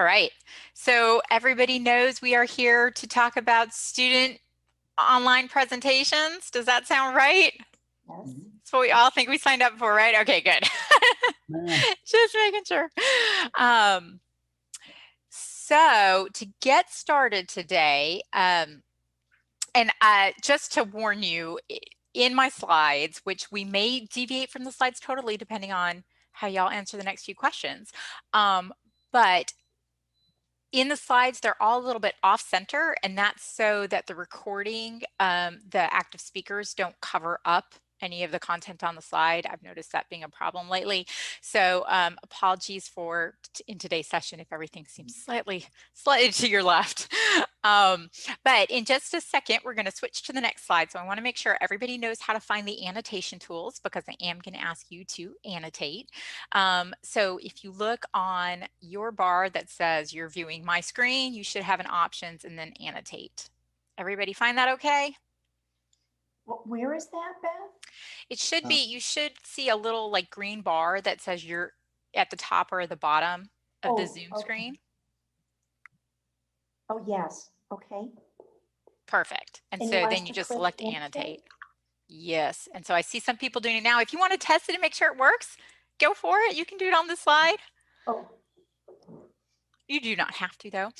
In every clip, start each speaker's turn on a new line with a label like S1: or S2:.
S1: right, so everybody knows we are here to talk about student online presentations. Does that sound right?
S2: Yes.
S1: That's what we all think we signed up for, right? Okay, good. Just making sure. So to get started today, and just to warn you, in my slides, which we may deviate from the slides totally depending on how y'all answer the next few questions, but in the slides, they're all a little bit off center, and that's so that the recording, the active speakers don't cover up any of the content on the slide. I've noticed that being a problem lately. So apologies for in today's session if everything seems slightly to your left. But in just a second, we're going to switch to the next slide. So I want to make sure everybody knows how to find the annotation tools because I am going to ask you to annotate. So if you look on your bar that says you're viewing my screen, you should have an options and then annotate. Everybody find that okay?
S2: Where is that, Beth?
S1: It should be, you should see a little like green bar that says you're at the top or the bottom of the Zoom screen.
S2: Oh, yes. Okay.
S1: Perfect. And so then you just select annotate. Yes. And so I see some people doing it now. If you want to test it and make sure it works, go for it. You can do it on the slide.
S2: Oh.
S1: You do not have to though.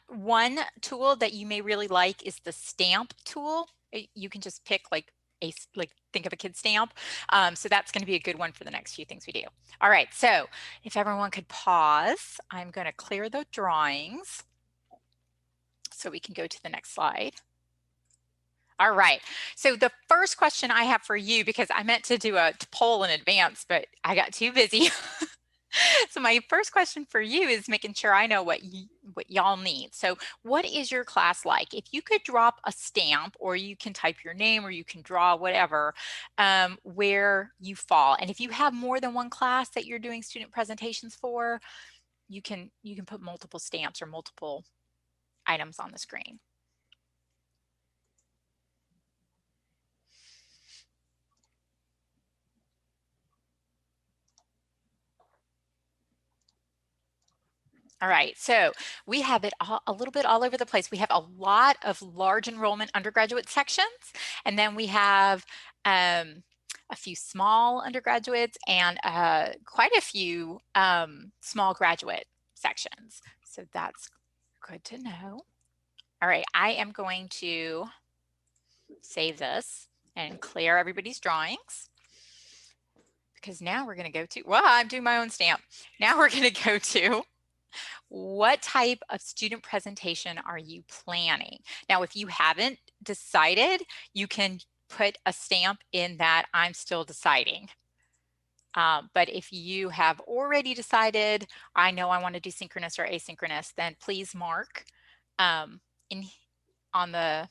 S1: One tool that you may really like is the stamp tool. You can just pick think of a kid stamp. So that's going to be a good one for the next few things we do. All right, so if everyone could pause, I'm going to clear the drawings so we can go to the next slide. All right, so the first question I have for you, because I meant to do a poll in advance, but I got too busy. So my first question for you is making sure I know what y'all need. So what is your class like? If you could drop a stamp, or you can type your name, or you can draw whatever, where you fall. And if you have more than one class that you're doing student presentations for, you can put multiple stamps or multiple items on the screen. All right, so we have it a little bit all over the place. We have a lot of large enrollment undergraduate sections, and then we have a few small undergraduates and quite a few small graduate sections. So that's good to know. All right, I am going to save this and clear everybody's drawings, because now we're going to go to, well, I'm doing my own stamp. Now we're going to go to, what type of student presentation are you planning? Now, if you haven't decided, you can put a stamp in that I'm still deciding. But if you have already decided, I know I want to do synchronous or asynchronous, then please mark on the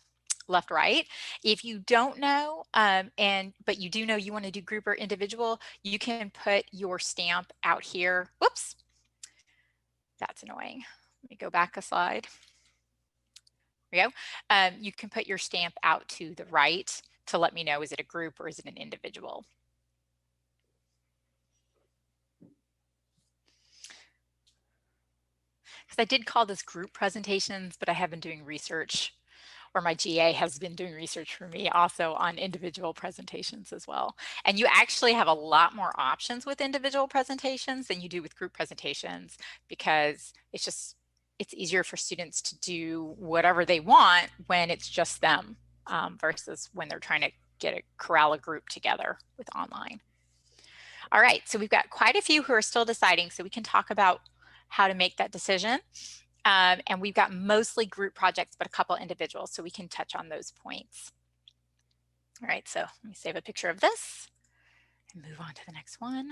S1: left, right. If you don't know, but you do know you want to do group or individual, you can put your stamp out here. Whoops. That's annoying. Let me go back a slide. There we go. You can put your stamp out to the right to let me know, is it a group or is it an individual? Because I did call this group presentations, but I have been doing research, or my GA has been doing research for me also on individual presentations as well. And you actually have a lot more options with individual presentations than you do with group presentations, because it's easier for students to do whatever they want when it's just them versus when they're trying to corral a group together with online. All right, so we've got quite a few who are still deciding, so we can talk about how to make that decision. And we've got mostly group projects, but a couple individuals, so we can touch on those points. All right, so let me save a picture of this and move on to the next one.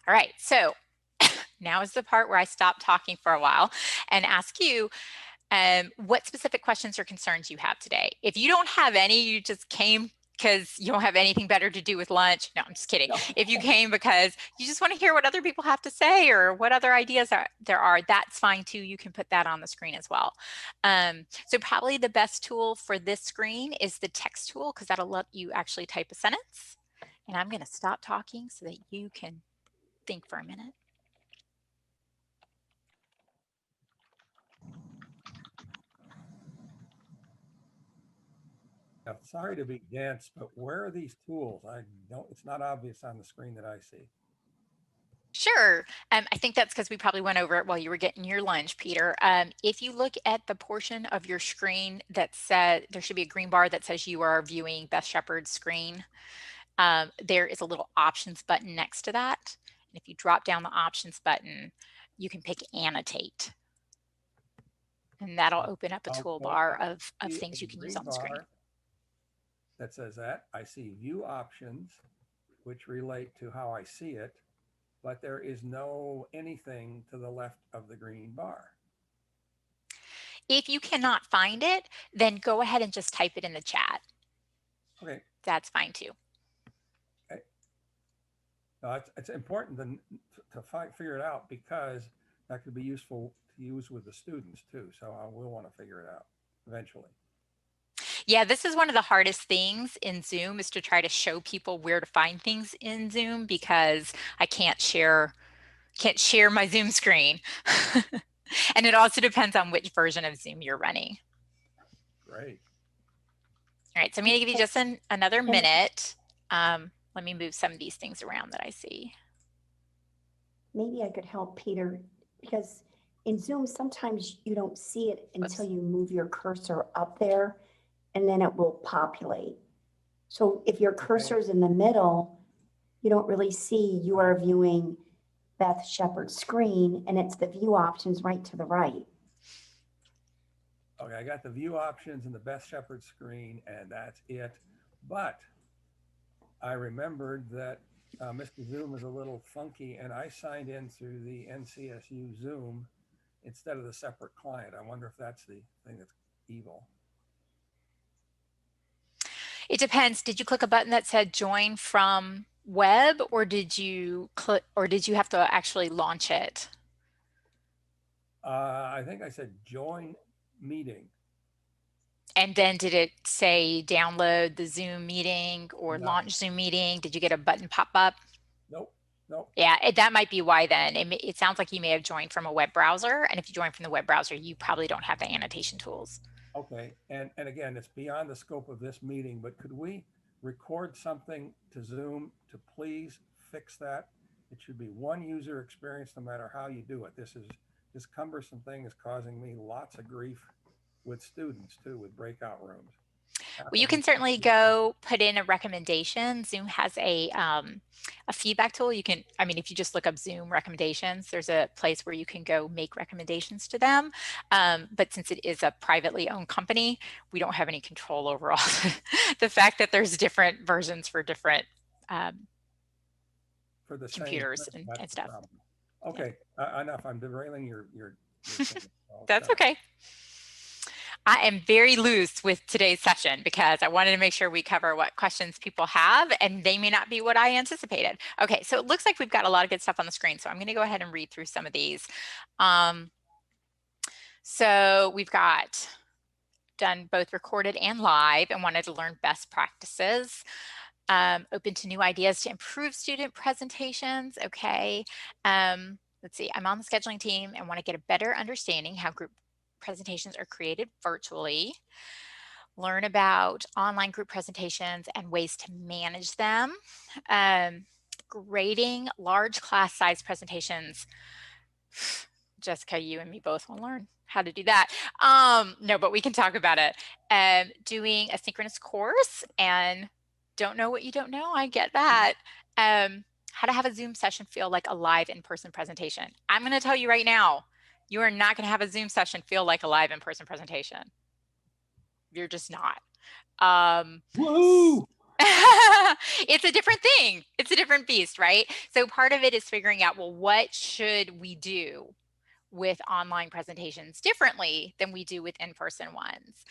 S1: All right, so now is the part where I stop talking for a while and ask you what specific questions or concerns you have today. If you don't have any, you just came because you don't have anything better to do with lunch. No, I'm just kidding. No. If you came because you just want to hear what other people have to say or what other ideas there are, that's fine too. You can put that on the screen as well. So probably the best tool for this screen is the text tool, because that'll let you actually type a sentence. And I'm going to stop talking so that you can think for a minute.
S3: Sorry to be dense, but where are these tools? I don't, it's not obvious on the screen that I see.
S1: Sure. I think that's because we probably went over it while you were getting your lunch, Peter. If you look at the portion of your screen that says there should be a green bar that says you are viewing Beth Shepherd's screen, there is a little options button next to that. And if you drop down the options button, you can pick annotate. And that'll open up a
S3: Okay,
S1: toolbar
S3: I
S1: of
S3: see a
S1: things you can use
S3: green
S1: on the screen.
S3: bar that says that. I see view options, which relate to how I see it, but there is no anything to the left of the green bar.
S1: If you cannot find it, then go ahead and just type it in the chat.
S3: Okay.
S1: That's fine too.
S3: Okay. It's important to figure it out because that could be useful to use with the students too. So I will want to figure it out eventually.
S1: Yeah, this is one of the hardest things in Zoom is to try to show people where to find things in Zoom because I can't share my Zoom screen. And it also depends on which version of Zoom you're running.
S3: Great.
S1: All right, so I'm going to give you just another
S2: And-
S1: minute. Let me move some of these things around that I see.
S2: Maybe I could help Peter because in Zoom, sometimes you don't see it until
S1: Whoops.
S2: you move your cursor up there and then it will populate. So if your cursor's in the middle, you don't really see you are viewing Beth Shepherd's screen and it's the view options right to the right.
S3: Okay, I got the view options and the Beth Shepherd screen, and that's it. But I remembered that Mr. Zoom is a little funky, and I signed in through the NCSU Zoom instead of the separate client. I wonder if that's the thing that's evil.
S1: It depends. Did you click a button that said join from web or did you have to actually launch it?
S3: I think I said join meeting.
S1: And then did it say download the Zoom meeting or
S3: No.
S1: launch Zoom meeting? Did you get a button pop up?
S3: Nope. Nope.
S1: Yeah, that might be why then. It sounds like you may have joined from a web browser. And if you join from the web browser, you probably don't have the annotation tools.
S3: Okay. And again, it's beyond the scope of this meeting, but could we record something to Zoom to please fix that? It should be one user experience no matter how you do it. This cumbersome thing is causing me lots of grief with students too, with breakout rooms.
S1: Well, you can certainly go put in a recommendation. Zoom has a feedback tool. You can, I mean, if you just look up Zoom recommendations, there's a place where you can go make recommendations to them. But since it is a privately owned company, we don't have any control over all the fact that there's different versions for different
S3: for the
S1: computers
S3: same,
S1: and stuff.
S3: Okay, yeah. Enough. I'm derailing your thing.
S1: That's okay. I am very loose with today's session because I wanted to make sure we cover what questions people have, and they may not be what I anticipated. Okay, so it looks like we've got a lot of good stuff on the screen, so I'm going to go ahead and read through some of these. So we've got done both recorded and live and wanted to learn best practices. Open to new ideas to improve student presentations. Okay, let's see, I'm on the scheduling team and want to get a better understanding how group presentations are created virtually. Learn about online group presentations and ways to manage them. Grading large class size presentations. Jessica, you and me both want to learn how to do that. No, but we can talk about it. Doing a synchronous course and don't know what you don't know. I get that. How to have a Zoom session feel like a live in-person presentation. I'm going to tell you right now, you are not going to have a Zoom session feel like a live in-person presentation. You're just not.
S3: Woo!
S1: It's a different thing. It's a different beast, right? So part of it is figuring out, well, what should we do with online presentations differently than we do with in-person ones?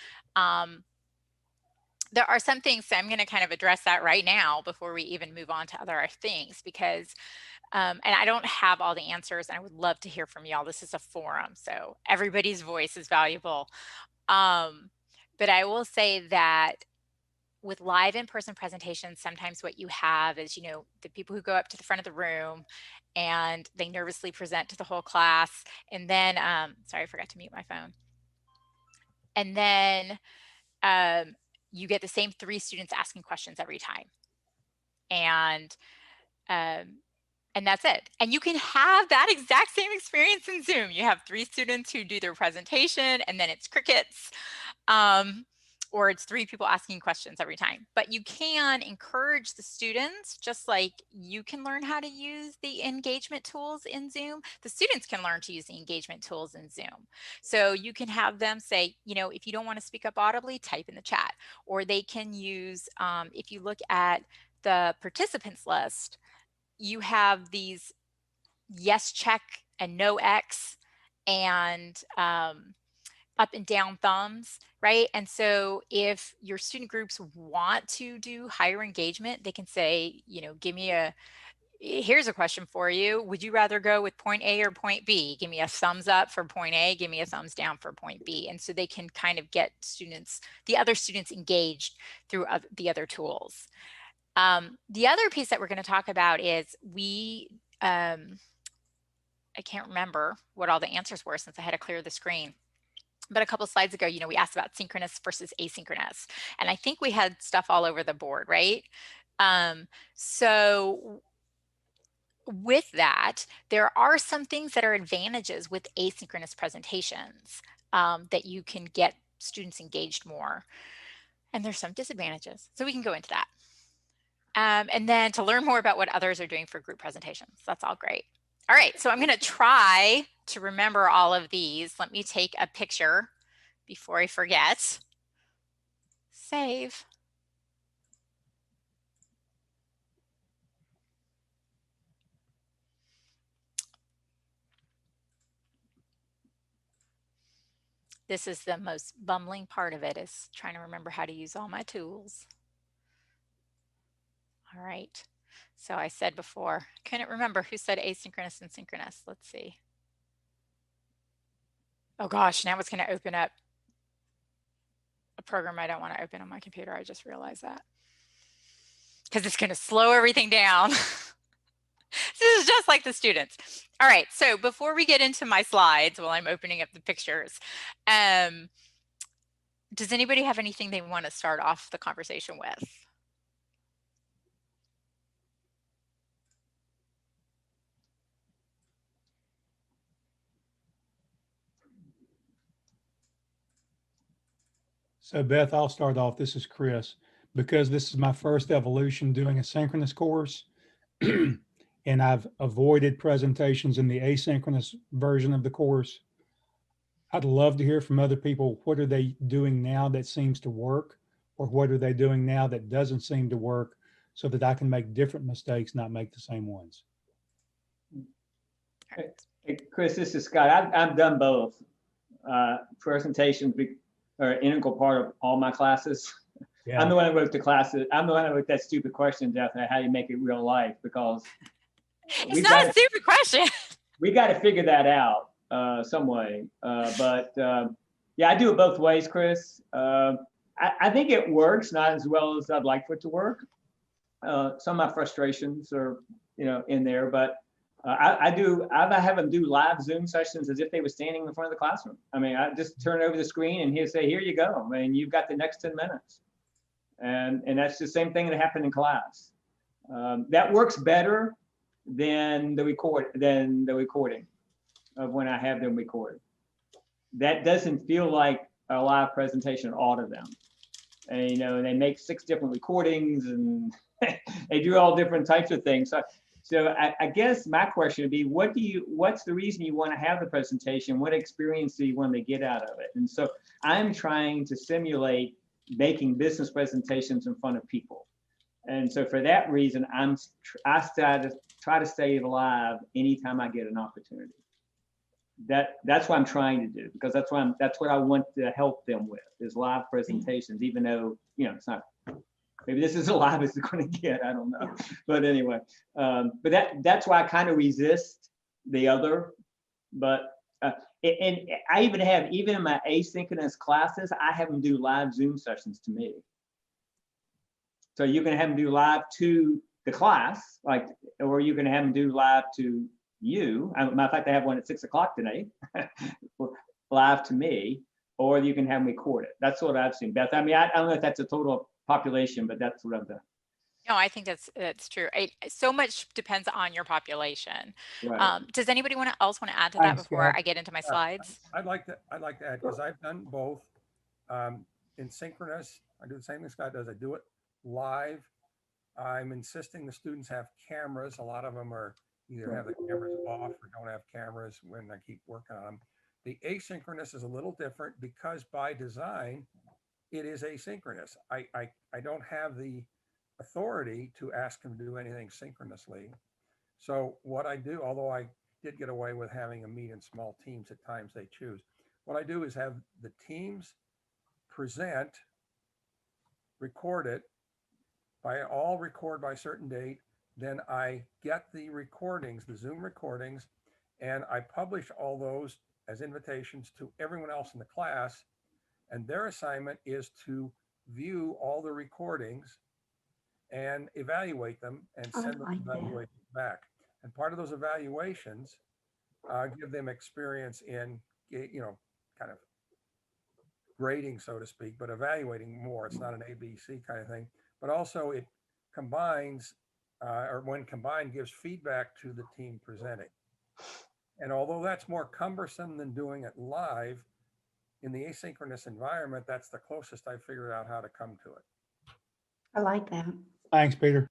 S1: There are some things, so I'm going to kind of address that right now before we even move on to other things, because and I don't have all the answers, and I would love to hear from y'all. This is a forum, so everybody's voice is valuable. But I will say that with live in-person presentations, sometimes what you have is, you know, the people who go up to the front of the room and they nervously present to the whole class. And then, sorry, I forgot to mute my phone. And then you get the same 3 students asking questions every time. And that's it. And you can have that exact same experience in Zoom. You have 3 students who do their presentation, and then it's crickets, or it's 3 people asking questions every time. But you can encourage the students, just like you can learn how to use the engagement tools in Zoom, the students can learn to use the engagement tools in Zoom. So you can have them say, you know, if you don't want to speak up audibly, type in the chat. Or they can use, if you look at the participants list, you have these yes check and no X and up and down thumbs, right? And so if your student groups want to do higher engagement, they can say, you know, give me here's a question for you. Would you rather go with point A or point B? Give me a thumbs up for point A, give me a thumbs down for point B. And so they can kind of get the other students engaged through the other tools. The other piece that we're going to talk about is I can't remember what all the answers were since I had to clear the screen. But a couple of slides ago, you know, we asked about synchronous versus asynchronous. And I think we had stuff all over the board, right? So with that, there are some things that are advantages with asynchronous presentations that you can get students engaged more. And there's some disadvantages. So we can go into that. And then to learn more about what others are doing for group presentations. That's all great. All right, so I'm going to try to remember all of these. Let me take a picture before I forget. Save. This is the most bumbling part of it, is trying to remember how to use all my tools. All right, so I said before, couldn't remember who said asynchronous and synchronous. Let's see. Oh gosh, now it's going to open up a program I don't want to open on my computer. I just realized that. Because it's going to slow everything down. This is just like the students. All right, so before we get into my slides while I'm opening up the pictures, does anybody have anything they want to start off the conversation with?
S4: So Beth, I'll start off. This is Chris. Because this is my first evolution doing a synchronous course, and I've avoided presentations in the asynchronous version of the course, I'd love to hear from other people. What are they doing now that seems to work? Or what are they doing now that doesn't seem to work, so that I can make different mistakes, not make the same ones?
S5: Hey, Chris, this is Scott. I've done both. Presentations are an integral part of all my classes.
S4: Yeah.
S5: I'm the one that wrote the classes. I'm the one that wrote that stupid question, Jeff, how you make it real life, because
S1: it's not a stupid question.
S5: We got to figure that out some way. Yeah, I do it both ways, Chris. I think it works, not as well as I'd like for it to work. Some of my frustrations are, in there, but I have them do live Zoom sessions as if they were standing in front of the classroom. I mean, I just turn over the screen and say, here you go. I mean, you've got the next 10 minutes. And that's the same thing that happened in class. That works better than the recording of when I have them recorded. That doesn't feel like a live presentation at all to them. And, they make 6 different recordings and they do all different types of things. So I guess my question would be, what's the reason you want to have the presentation? What experience do you want to get out of it? And so I'm trying to simulate making business presentations in front of people. And so for that reason, I try to stay alive anytime I get an opportunity. That's what I'm trying to do, because that's what I want to help them with, is live presentations, even though, it's not, maybe this is as live as it's going to get, I don't know. But anyway, but that's why I kind of resist the other. But and I even in my asynchronous classes, I have them do live Zoom sessions to me. So you can have them do live to the class, or you can have them do live to you. Matter of fact, I have one at 6 o'clock today, live to me. or you can have them record it. That's what I've seen. Beth, I mean, I don't know if that's a total population, but that's what I've done.
S1: No, I think that's true. So much depends on your population.
S5: Right.
S1: Does anybody else want to add to that
S4: Thanks,
S1: before
S4: Scott.
S1: I get into my
S3: Yeah,
S1: slides?
S3: I'd like to add, because I've done both. In synchronous, I do the same thing Scott does. I do it live. I'm insisting the students have cameras. A lot of them are either have the cameras off or don't have cameras when I keep working on them. The asynchronous is a little different because by design, it is asynchronous. I don't have the authority to ask them to do anything synchronously. So what I do, although I did get away with having them meet in small teams at times they choose, what I do is have the teams present, record it, record by a certain date. Then I get the recordings, the Zoom recordings, and I publish all those as invitations to everyone else in the class. And their assignment is to view all the recordings and evaluate them and
S2: I
S3: send those
S2: like that.
S3: evaluations back. And part of those evaluations give them experience in, kind of grading, so to speak, but evaluating more. It's not an ABC kind of thing, but also it combines, or when combined, gives feedback to the team presenting. And although that's more cumbersome than doing it live, in the asynchronous environment, that's the closest I figured out how to come to it.
S2: I like that.
S4: Thanks, Peter.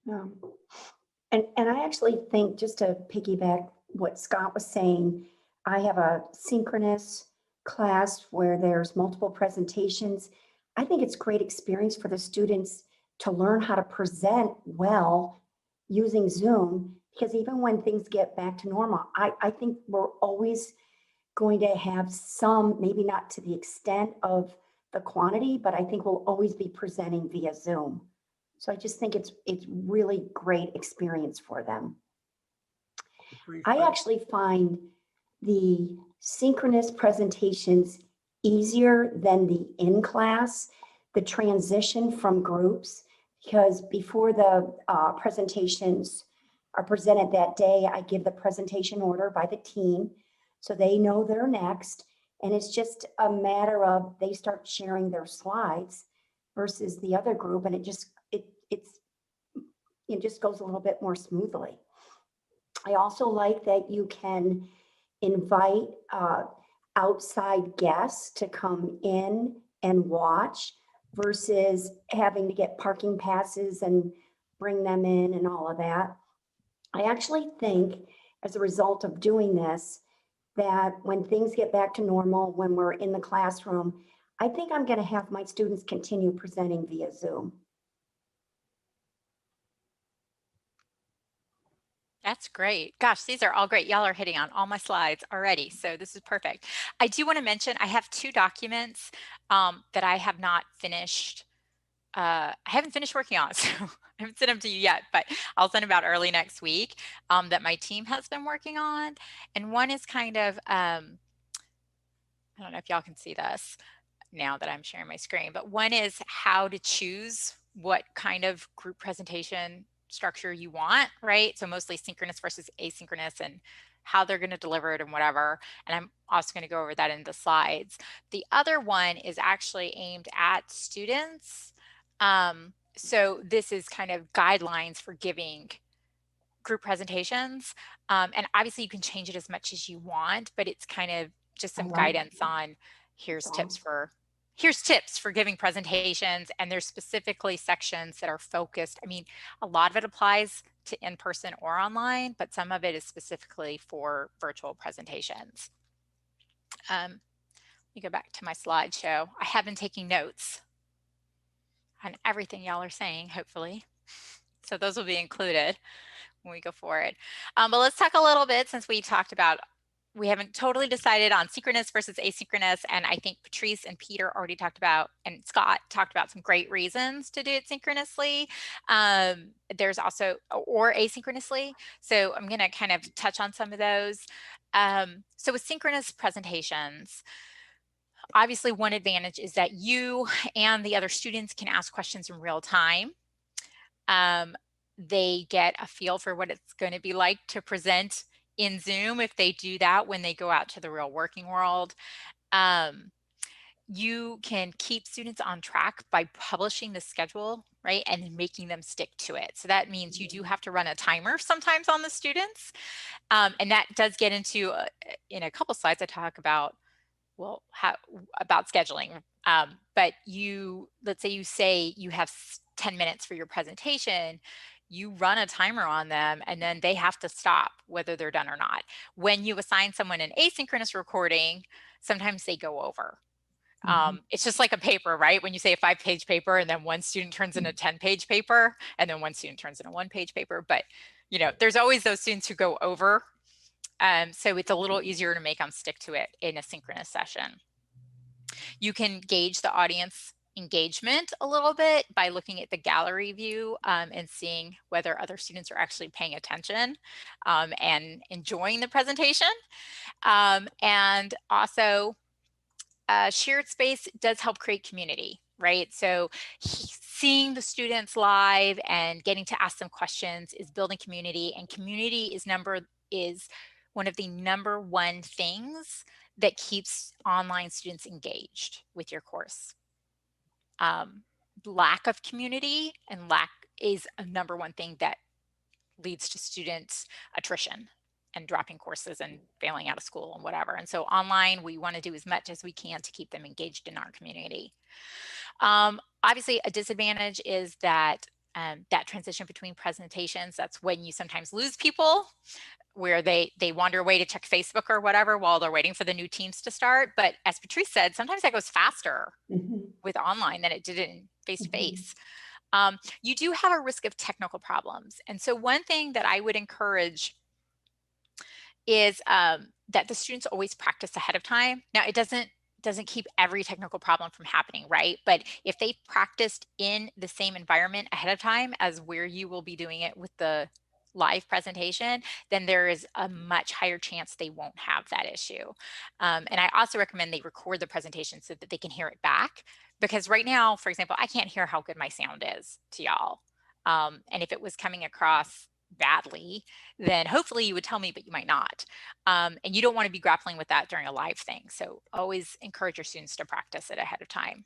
S2: And I actually think, just to piggyback what Scott was saying, I have a synchronous class where there's multiple presentations. I think it's great experience for the students to learn how to present well using Zoom, because even when things get back to normal, I think we're always going to have some, maybe not to the extent of the quantity, but I think we'll always be presenting via Zoom. So I just think it's really great experience for them. I actually find the synchronous presentations easier than the in-class, the transition from groups, because before the presentations are presented that day, I give the presentation order by the team, so they know they're next. And it's just a matter of they start sharing their slides versus the other group, and it just goes a little bit more smoothly. I also like that you can invite outside guests to come in and watch versus having to get parking passes and bring them in and all of that. I actually think, as a result of doing this, that when things get back to normal, when we're in the classroom, I think I'm going to have my students continue presenting via Zoom.
S1: That's great. Gosh, these are all great. Y'all are hitting on all my slides already, so this is perfect. I do want to mention I have 2 documents that I have not finished. I haven't finished working on, so I haven't sent them to you yet, but I'll send them out early next week that my team has been working on. And one is kind of, I don't know if y'all can see this now that I'm sharing my screen, but one is how to choose what kind of group presentation structure you want, right? So mostly synchronous versus asynchronous and how they're going to deliver it and whatever. And I'm also going to go over that in the slides. The other one is actually aimed at students. So this is kind of guidelines for giving group presentations. And obviously you can change it as much as you want, but it's kind of just some guidance on here's tips for giving presentations. And there's specifically sections that are focused. I mean, a lot of it applies to in-person or online, but some of it is specifically for virtual presentations. Let me go back to my slideshow. I have been taking notes on everything y'all are saying, hopefully. So those will be included when we go forward. But let's talk a little bit, since we talked about, we haven't totally decided on synchronous versus asynchronous. And I think Patrice and Peter already talked about, and Scott talked about some great reasons to do it synchronously. There's also, or asynchronously. So I'm going to kind of touch on some of those. So with synchronous presentations, obviously one advantage is that you and the other students can ask questions in real time. They get a feel for what it's going to be like to present in Zoom if they do that when they go out to the real working world. you can keep students on track by publishing the schedule, right, and making them stick to it. So that means you do have to run a timer sometimes on the students. And that does get into, in a couple slides, I talk about, well, about scheduling. But let's say you have 10 minutes for your presentation, you run a timer on them and then they have to stop whether they're done or not. When you assign someone an asynchronous recording, sometimes they go over. It's just like a paper, right? When you say a 5-page paper and then one student turns in a 10-page paper and then one student turns in a 1-page paper. But, there's always those students who go over. So it's a little easier to make them stick to it in a synchronous session. You can gauge the audience engagement a little bit by looking at the gallery view and seeing whether other students are actually paying attention and enjoying the presentation. And also, shared space does help create community, right? So seeing the students live and getting to ask them questions is building community, and community is one of the number one things that keeps online students engaged with your course. Lack of community and is a number one thing that leads to student attrition and dropping courses and failing out of school and whatever. And so online, we want to do as much as we can to keep them engaged in our community. Obviously, a disadvantage is that that transition between presentations, that's when you sometimes lose people, where they wander away to check Facebook or whatever while they're waiting for the new teams to start. But as Patrice said, sometimes that goes faster with online than it did in face-to-face. You do have a risk of technical problems. And so one thing that I would encourage is that the students always practice ahead of time. Now, it doesn't keep every technical problem from happening, right? But if they practiced in the same environment ahead of time as where you will be doing it with the live presentation, then there is a much higher chance they won't have that issue. And I also recommend they record the presentation so that they can hear it back. Because right now, for example, I can't hear how good my sound is to y'all. And if it was coming across badly, then hopefully you would tell me, but you might not. And you don't want to be grappling with that during a live thing. So always encourage your students to practice it ahead of time.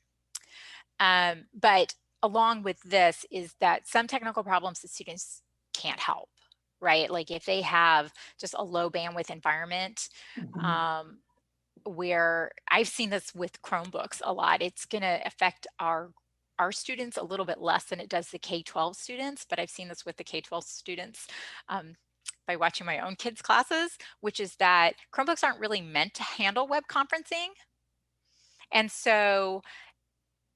S1: But along with this is that some technical problems the students can't help, right? Like if they have just a low bandwidth environment, where I've seen this with Chromebooks a lot, it's going to affect our students a little bit less than it does the K-12 students, but I've seen this with the K-12 students by watching my own kids' classes, which is that Chromebooks aren't really meant to handle web conferencing. And so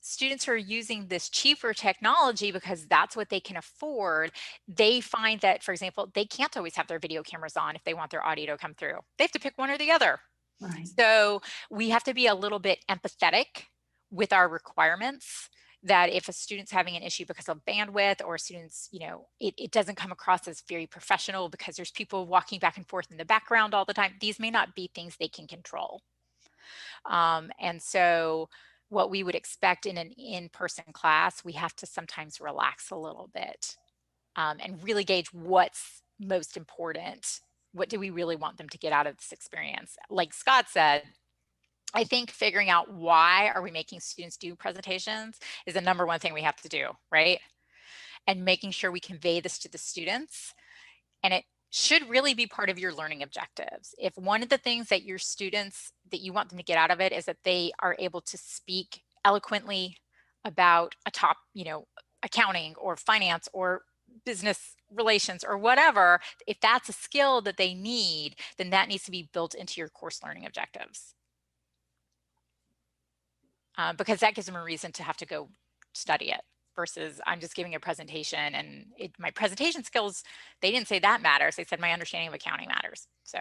S1: students who are using this cheaper technology because that's what they can afford, they find that, for example, they can't always have their video cameras on if they want their audio to come through. They have to pick one or the other.
S2: Right.
S1: So we have to be a little bit empathetic with our requirements, that if a student's having an issue because of bandwidth, or students, it doesn't come across as very professional because there's people walking back and forth in the background all the time. These may not be things they can control. And so what we would expect in an in-person class, we have to sometimes relax a little bit and really gauge what's most important. What do we really want them to get out of this experience? Like Scott said, I think figuring out why are we making students do presentations is the number one thing we have to do, right? And making sure we convey this to the students. And it should really be part of your learning objectives. If one of the things that your students, that you want them to get out of it, is that they are able to speak eloquently about a top, accounting or finance or business relations or whatever, if that's a skill that they need, then that needs to be built into your course learning objectives. Because that gives them a reason to have to go study it, versus I'm just giving a presentation and my presentation skills, they didn't say that matters. They said my understanding of accounting matters. So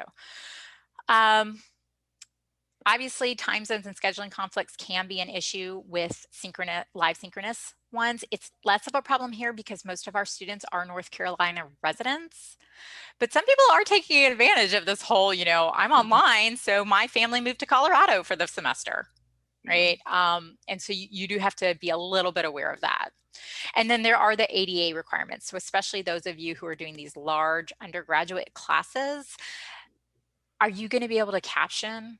S1: obviously time zones and scheduling conflicts can be an issue with live synchronous ones. It's less of a problem here because most of our students are North Carolina residents. But some people are taking advantage of this whole, I'm online, so my family moved to Colorado for the semester, right? And so you do have to be a little bit aware of that. And then there are the ADA requirements. So especially those of you who are doing these large undergraduate classes, are you going to be able to caption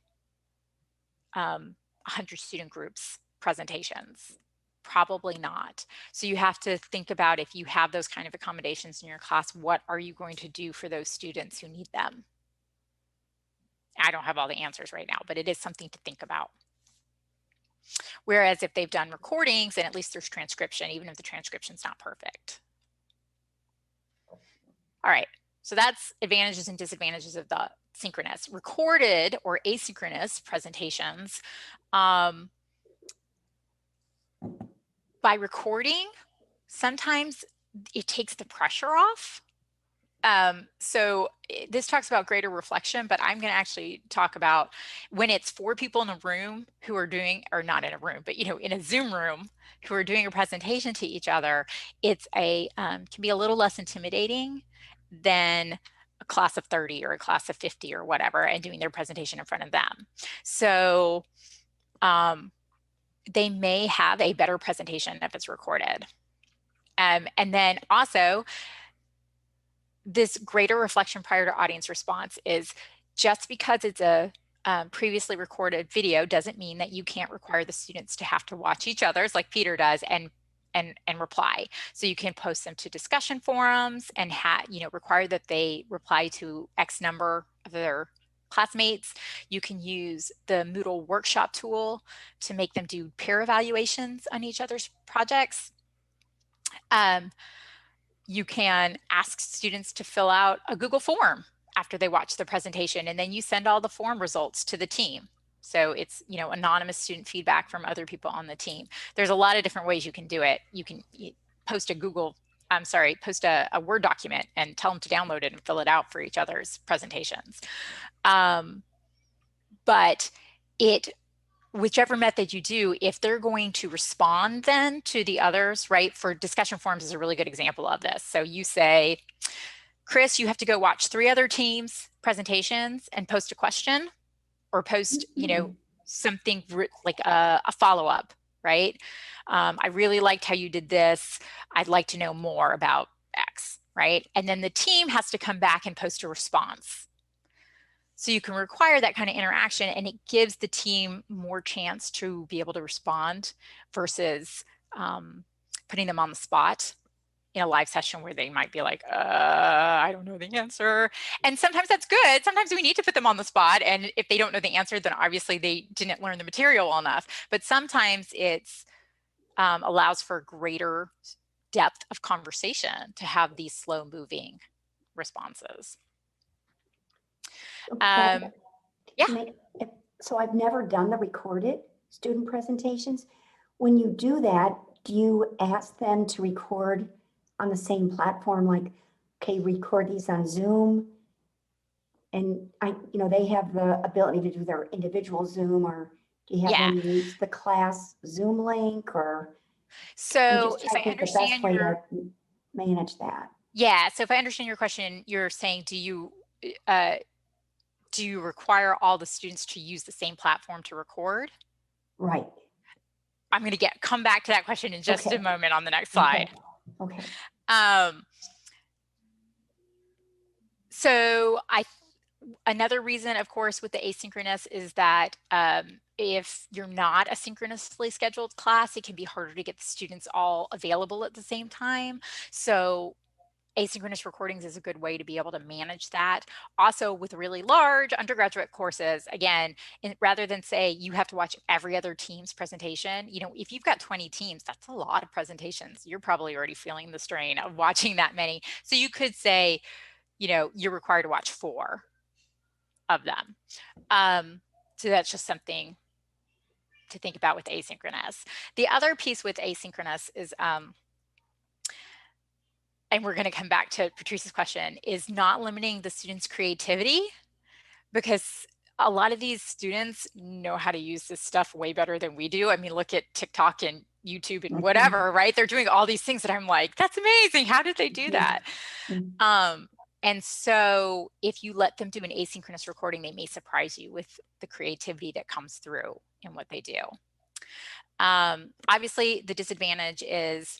S1: 100 student groups presentations? Probably not. So you have to think about, if you have those kind of accommodations in your class, what are you going to do for those students who need them? I don't have all the answers right now, but it is something to think about. Whereas if they've done recordings, then at least there's transcription, even if the transcription's not perfect. All right, so that's advantages and disadvantages of the synchronous. Recorded or asynchronous presentations, by recording, sometimes it takes the pressure off. So this talks about greater reflection, but I'm going to actually talk about when it's 4 people in a room who are doing, or not in a room, but in a Zoom room, who are doing a presentation to each other. It's can be a little less intimidating than a class of 30 or a class of 50 or whatever, and doing their presentation in front of them. So they may have a better presentation if it's recorded. And then also, this greater reflection prior to audience response is, just because it's a previously recorded video doesn't mean that you can't require the students to have to watch each other's, like Peter does, and reply. So you can post them to discussion forums and require that they reply to X number of their classmates. You can use the Moodle workshop tool to make them do peer evaluations on each other's projects. You can ask students to fill out a Google form after they watch the presentation, and then you send all the form results to the team. So it's, anonymous student feedback from other people on the team. There's a lot of different ways you can do it. You can post a Word document and tell them to download it and fill it out for each other's presentations. But whichever method you do, if they're going to respond then to the others, right? For discussion forums is a really good example of this. So you say, Chris, you have to go watch 3 other teams' presentations and post a question, or post, something like a follow-up, right? I really liked how you did this. I'd like to know more about X, right? And then the team has to come back and post a response. So you can require that kind of interaction, and it gives the team more chance to be able to respond versus putting them on the spot in a live session where they might be like, I don't know the answer. And sometimes that's good. Sometimes we need to put them on the spot. And if they don't know the answer, then obviously they didn't learn the material well enough. But sometimes it's allows for greater depth of conversation to have these slow moving responses. Yeah.
S2: So I've never done the recorded student presentations. When you do that, do you ask them to record on the same platform? Like, okay, record these on Zoom. And they have the ability to do their individual Zoom, or do you have them use the class Zoom link? Or
S1: so if I understand
S2: the best way to manage that.
S1: Yeah. So if I understand your question, you're saying, do you require all the students to use the same platform to record?
S2: Right.
S1: I'm going to come back to that question in just a moment on the next slide.
S2: Okay.
S1: So another reason, of course, with the asynchronous is that if you're not a synchronously scheduled class, it can be harder to get the students all available at the same time. So asynchronous recordings is a good way to be able to manage that. Also, with really large undergraduate courses, again, rather than say you have to watch every other team's presentation, if you've got 20 teams, that's a lot of presentations. You're probably already feeling the strain of watching that many. So you could say, you're required to watch 4 of them. So that's just something to think about with asynchronous. The other piece with asynchronous is, and we're going to come back to Patrice's question, is not limiting the students' creativity, because a lot of these students know how to use this stuff way better than we do. I mean, look at TikTok and YouTube and whatever, right? They're doing all these things that I'm like, that's amazing. How did they do that? And so if you let them do an asynchronous recording, they may surprise you with the creativity that comes through in what they do. Obviously, the disadvantage is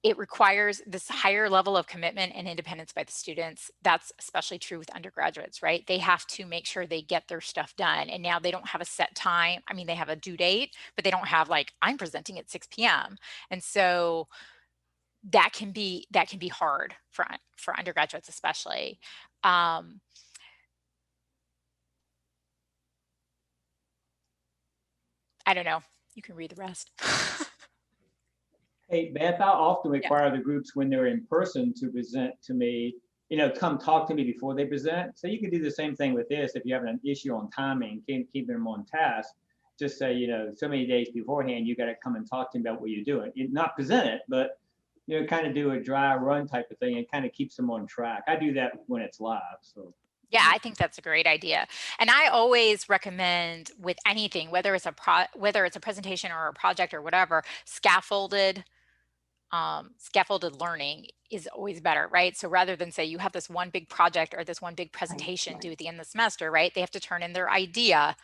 S1: it requires this higher level of commitment and independence by the students. That's especially true with undergraduates, right? They have to make sure they get their stuff done. And now they don't have a set time. I mean, they have a due date, but they don't have like, I'm presenting at 6 p.m. And so that can be hard for undergraduates, especially. I don't know. You can read the rest.
S5: Hey, Beth, I often
S1: Yeah.
S5: require the groups when they're in person to present to me, come talk to me before they present. So you can do the same thing with this if you have an issue on timing, can't keep them on task. Just say, so many days beforehand, you got to come and talk to me about what you're doing. Not present it, but kind of do a dry run type of thing and kind of keeps them on track. I do that when it's live. So.
S1: Yeah, I think that's a great idea. And I always recommend with anything, whether it's a presentation or a project or whatever, scaffolded learning is always better, right? So rather than say you have this one big project or this one big presentation due at the end of the semester, right? They have to turn in their idea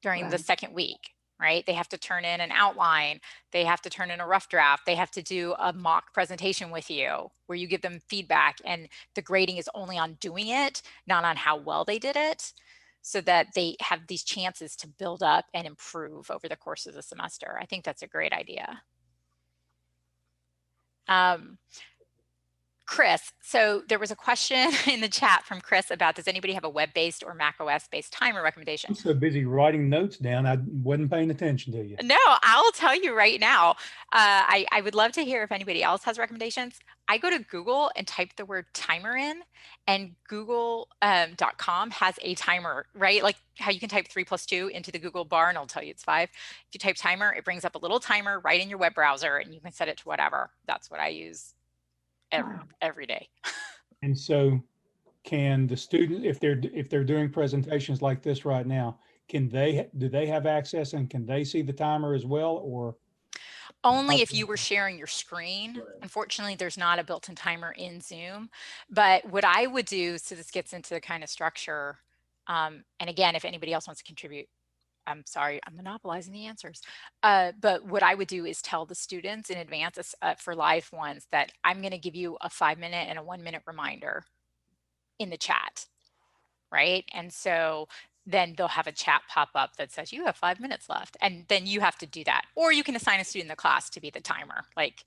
S1: during the second week, right? They have to turn in an outline. They have to turn in a rough draft. They have to do a mock presentation with you where you give them feedback, and the grading is only on doing it, not on how well they did it, so that they have these chances to build up and improve over the course of the semester. I think that's a great idea. Chris, so there was a question in the chat from Chris about, does anybody have a web-based or Mac OS-based timer recommendation?
S4: I'm so busy writing notes down, I wasn't paying attention to you.
S1: No, I'll tell you right now. I would love to hear if anybody else has recommendations. I go to Google and type the word timer in, and google.com has a timer, right? Like how you can type 3 + 2 into the Google bar and it'll tell you it's 5. If you type timer, it brings up a little timer right in your web browser and you can set it to whatever. That's what I use every day.
S4: And so can the student, if they're doing presentations like this right now, do they have access and can they see the timer as well, or?
S1: Only if you were sharing your screen.
S5: Right.
S1: Unfortunately, there's not a built-in timer in Zoom. But what I would do, so this gets into the kind of structure, and again, if anybody else wants to contribute, I'm sorry, I'm monopolizing the answers. But what I would do is tell the students in advance for live ones that I'm going to give you a 5-minute and a 1-minute reminder in the chat, right? And so then they'll have a chat pop up that says you have 5 minutes left, and then you have to do that. Or you can assign a student in the class to be the timer. Like,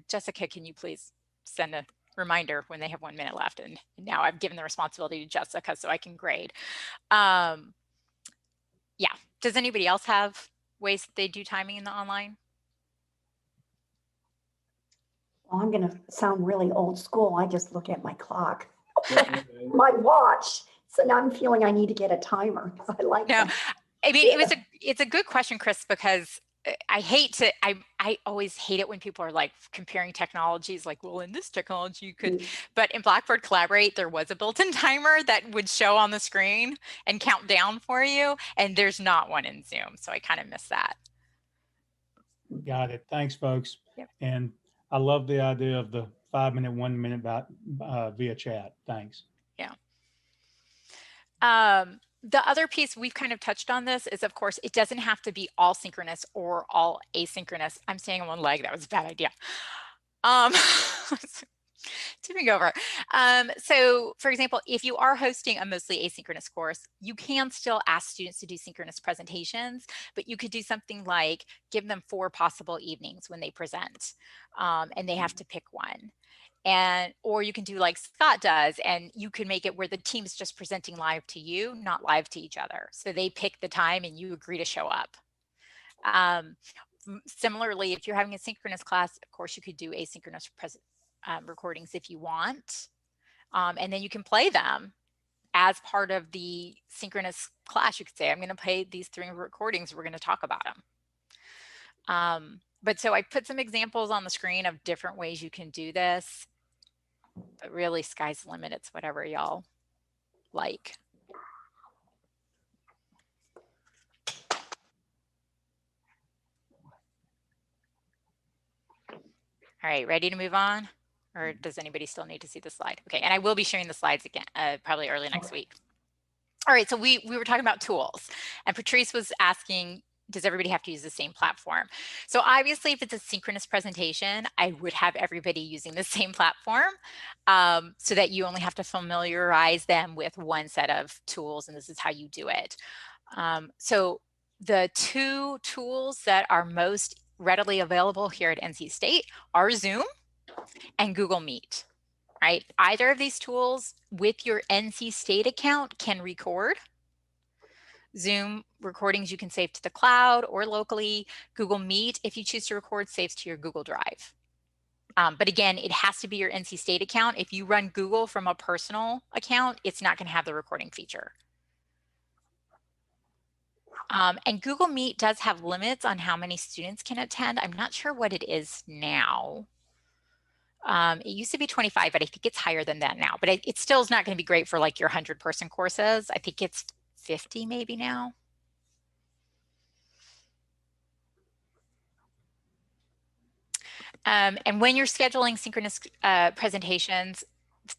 S1: Jessica, can you please send a reminder when they have 1 minute left? And now I've given the responsibility to Jessica so I can grade. Yeah. Does anybody else have ways that they do timing in the online?
S2: Well, I'm going to sound really old school. I just look at my clock, my watch. So now I'm feeling I need to get a timer. I like that.
S1: I mean, it's a good question, Chris, because I always hate it when people are like comparing technologies, like, well, in this technology you could, but in Blackboard Collaborate, there was a built-in timer that would show on the screen and count down for you. And there's not one in Zoom. So I kind of miss that.
S4: Got it. Thanks, folks.
S1: Yep.
S4: And I love the idea of the 5-minute, 1 minute via chat. Thanks.
S1: Yeah. The other piece, we've kind of touched on this, is of course, it doesn't have to be all synchronous or all asynchronous. I'm staying on one leg. That was a bad idea. Tipping over. So for example, if you are hosting a mostly asynchronous course, you can still ask students to do synchronous presentations, but you could do something like give them 4 possible evenings when they present, and they have to pick one. Or you can do like Scott does, and you can make it where the team is just presenting live to you, not live to each other. So they pick the time and you agree to show up. Similarly, if you're having a synchronous class, of course, you could do asynchronous recordings if you want. And then you can play them as part of the synchronous class. You could say, I'm going to play these 3 recordings. We're going to talk about them. But so I put some examples on the screen of different ways you can do this. But really, sky's the limit. It's whatever y'all like. All right, ready to move on? Or does anybody still need to see the slide? Okay, and I will be sharing the slides again, probably early next week. All right, so we were talking about tools, and Patrice was asking, does everybody have to use the same platform? So obviously, if it's a synchronous presentation, I would have everybody using the same platform, so that you only have to familiarize them with one set of tools, and this is how you do it. So the two tools that are most readily available here at NC State are Zoom and Google Meet, right? Either of these tools with your NC State account can record. Zoom recordings you can save to the cloud or locally. Google Meet, if you choose to record, saves to your Google Drive. But again, it has to be your NC State account. If you run Google from a personal account, it's not going to have the recording feature. And Google Meet does have limits on how many students can attend. I'm not sure what it is now. It used to be 25, but I think it's higher than that now. But it still is not going to be great for like your 100-person courses. I think it's 50 maybe now. And when you're scheduling synchronous presentations,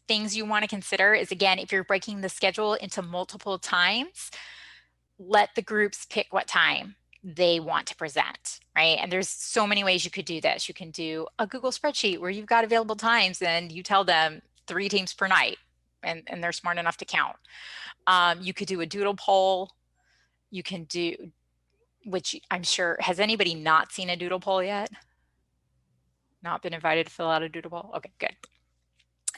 S1: things you want to consider is, again, if you're breaking the schedule into multiple times, let the groups pick what time they want to present, right? And there's so many ways you could do this. You can do a Google spreadsheet where you've got available times and you tell them 3 teams per night, and they're smart enough to count. You could do a doodle poll. You can do, which I'm sure, has anybody not seen a doodle poll yet? Not been invited to fill out a doodle poll? Okay, good.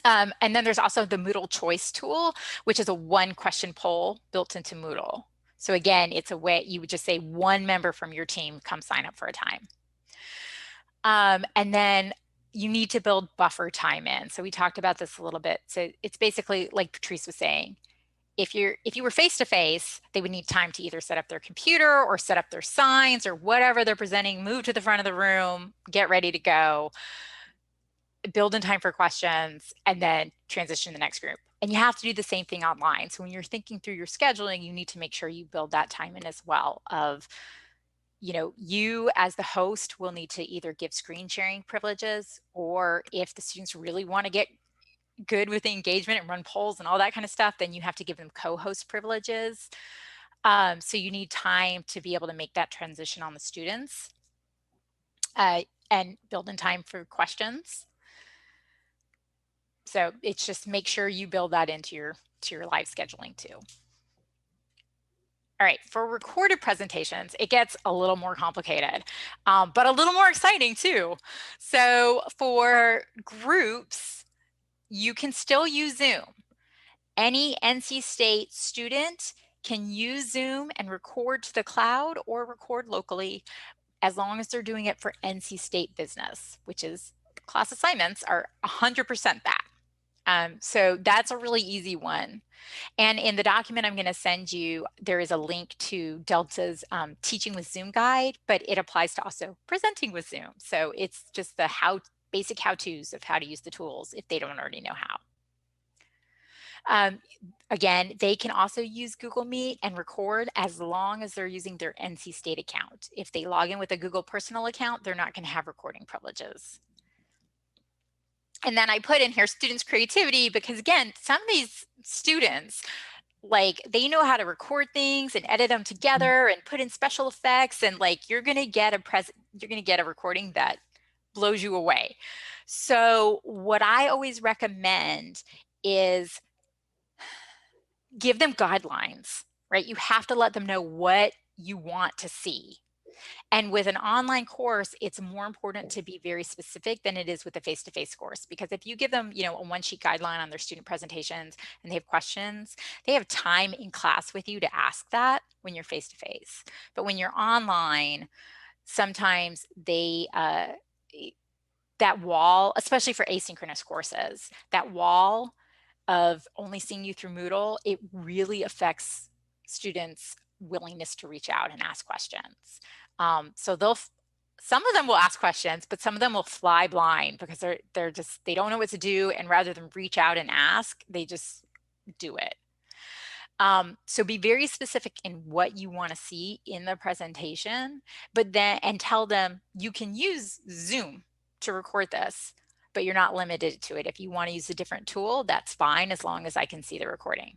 S1: And then there's also the Moodle Choice tool, which is a 1-question poll built into Moodle. So again, it's a way you would just say one member from your team come sign up for a time. And then you need to build buffer time in. So we talked about this a little bit. So it's basically like Patrice was saying, if you were face-to-face, they would need time to either set up their computer or set up their signs or whatever they're presenting, move to the front of the room, get ready to go, build in time for questions, and then transition to the next group. And you have to do the same thing online. So when you're thinking through your scheduling, you need to make sure you build that time in as well of, you as the host will need to either give screen sharing privileges, or if the students really want to get good with the engagement and run polls and all that kind of stuff, then you have to give them co-host privileges. So you need time to be able to make that transition on the students, and build in time for questions. So it's just make sure you build that into your live scheduling too. All right, for recorded presentations, it gets a little more complicated, but a little more exciting too. So for groups, you can still use Zoom. Any NC State student can use Zoom and record to the cloud or record locally, as long as they're doing it for NC State business, which is class assignments are 100% that. So that's a really easy one. And in the document I'm going to send you, there is a link to Delta's teaching with Zoom guide, but it applies to also presenting with Zoom. So it's just the basic how-tos of how to use the tools if they don't already know how. Again, they can also use Google Meet and record as long as they're using their NC State account. If they log in with a Google personal account, they're not going to have recording privileges. And then I put in here students' creativity, because again, some of these students, like, they know how to record things and edit them together and put in special effects, and like, you're going to get a recording that blows you away. So what I always recommend is give them guidelines, right? You have to let them know what you want to see. And with an online course, it's more important to be very specific than it is with a face-to-face course, because if you give them, a 1-sheet guideline on their student presentations and they have questions, they have time in class with you to ask that when you're face-to-face. But when you're online, sometimes that wall, especially for asynchronous courses, that wall of only seeing you through Moodle, it really affects students' willingness to reach out and ask questions. So some of them will ask questions, but some of them will fly blind because they don't know what to do, and rather than reach out and ask, they just do it. So be very specific in what you want to see in the presentation, and tell them you can use Zoom to record this, but you're not limited to it. If you want to use a different tool, that's fine, as long as I can see the recording.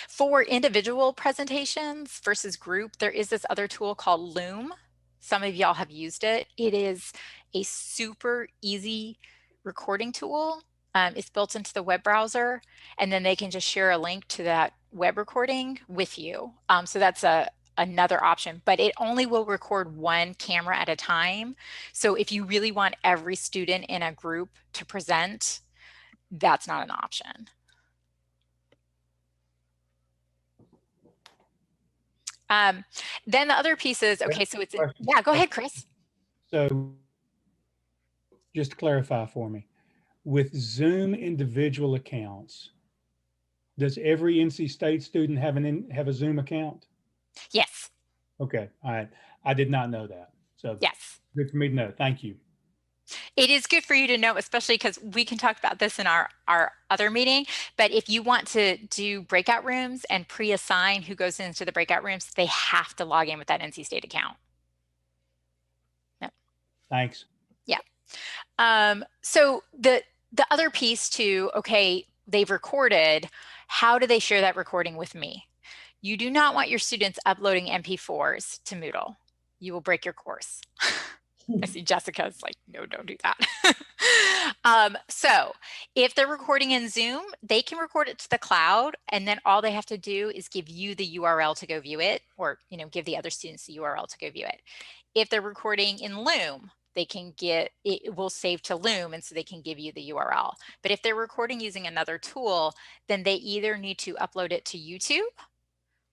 S1: For individual presentations versus group, there is this other tool called Loom. Some of y'all have used it. It is a super easy recording tool. It's built into the web browser, and then they can just share a link to that web recording with you. So that's another option, but it only will record one camera at a time. So if you really want every student in a group to present, that's not an option. Then the other piece is, okay, so it's, yeah, go ahead, Chris.
S4: So just to clarify for me, with Zoom individual accounts, does every NC State student have a Zoom account?
S1: Yes.
S4: Okay, all right. I did not know that. So
S1: yes,
S4: good for me to know. Thank you.
S1: It is good for you to know, especially because we can talk about this in our other meeting. But if you want to do breakout rooms and pre-assign who goes into the breakout rooms, they have to log in with that NC State account. Yep.
S4: Thanks.
S1: Yeah. So the other piece too, okay, they've recorded. How do they share that recording with me? You do not want your students uploading MP4s to Moodle. You will break your course. I see Jessica's like, no, don't do that. So if they're recording in Zoom, they can record it to the cloud, and then all they have to do is give you the URL to go view it, or give the other students the URL to go view it. If they're recording in Loom, they can get, it will save to Loom, and so they can give you the URL. But if they're recording using another tool, then they either need to upload it to YouTube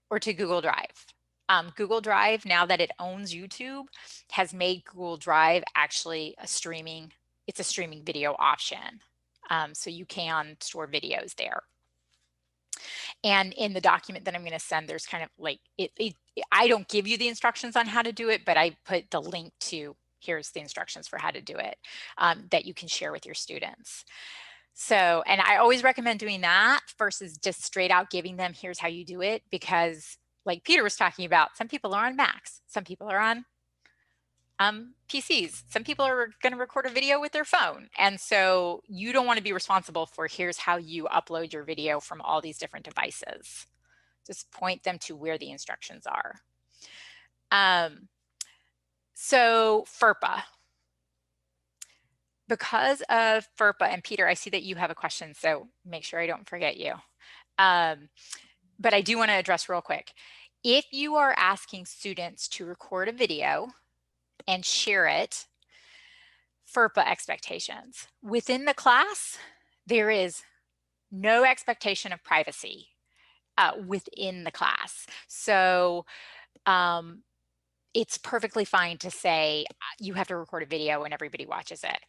S1: or to Google Drive. Google Drive, now that it owns YouTube, has made Google Drive actually it's a streaming video option. So you can store videos there. And in the document that I'm going to send, there's kind of like, I don't give you the instructions on how to do it, but I put the link to, here's the instructions for how to do it, that you can share with your students. So, and I always recommend doing that versus just straight out giving them, here's how you do it, because like Peter was talking about, some people are on Macs, some people are on PCs, some people are going to record a video with their phone. And so you don't want to be responsible for, here's how you upload your video from all these different devices. Just point them to where the instructions are. So FERPA. Because of FERPA, and Peter, I see that you have a question, so make sure I don't forget you. But I do want to address real quick. If you are asking students to record a video and share it, FERPA expectations. Within the class, there is no expectation of privacy within the class. So it's perfectly fine to say you have to record a video and everybody watches it.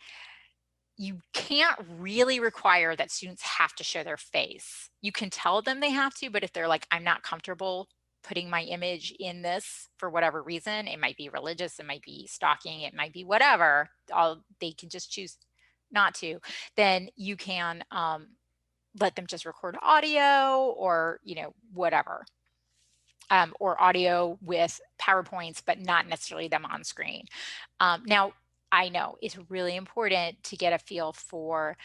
S1: You can't really require that students have to show their face. You can tell them they have to, but if they're like, I'm not comfortable putting my image in this for whatever reason, it might be religious, it might be stalking, it might be whatever, they can just choose not to, then you can let them just record audio or, whatever. Or audio with PowerPoints, but not necessarily them on screen. Now, I know it's really important to get a feel for